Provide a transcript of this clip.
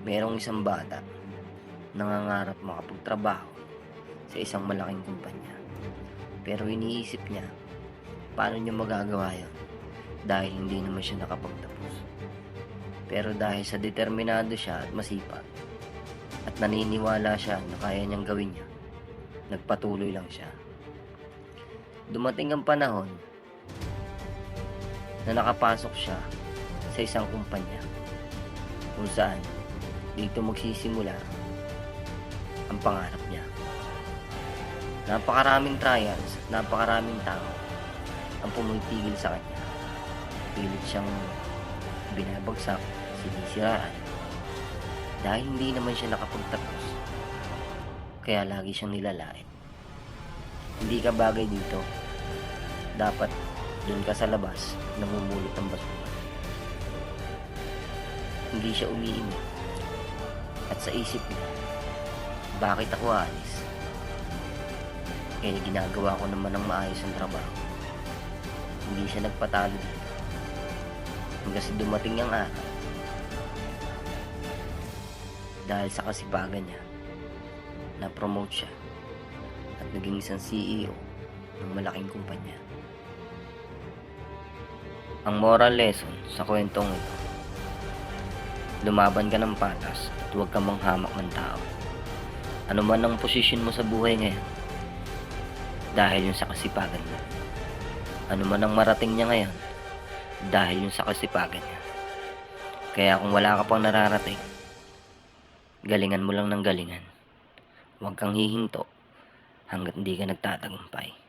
Merong isang bata nangangarap makapagtrabaho sa isang malaking kumpanya. Pero iniisip niya, paano niya magagawa yun dahil hindi naman siya nakapagtapos. Pero dahil sa determinado siya at masipag at naniniwala siya na kaya niyang gawin niya, nagpatuloy lang siya. Dumating ang panahon na nakapasok siya sa isang kumpanya kung saan dito magsisimula ang pangarap niya. Napakaraming trials at napakaraming tao ang pumipigil sa kanya. Pilit siyang binabagsak, sinisiraan dahil hindi naman siya nakapagtapos. Kaya lagi siyang nilalait. Hindi ka bagay dito. Dapat doon ka sa labas namumulot ng basura. Hindi siya umiimik. At sa isip niya, bakit ako aalis? Ginagawa ko naman ng maayos ang trabaho. Hindi siya nagpatalo dito. Hanggang sa dumating ang araw. Dahil sa kasipagan niya, na-promote siya at naging isang CEO ng malaking kumpanya. Ang moral lesson sa kwentong ito, lumaban ka ng patas at huwag kang manghamak ng tao. Ano man ang posisyon mo sa buhay ngayon, dahil yun sa kasipagan mo. Ano man ang marating niya ngayon, dahil yun sa kasipagan niya. Kaya kung wala ka pang nararating, galingan mo lang ng galingan. Huwag kang hihinto hanggat hindi ka nagtatagumpay.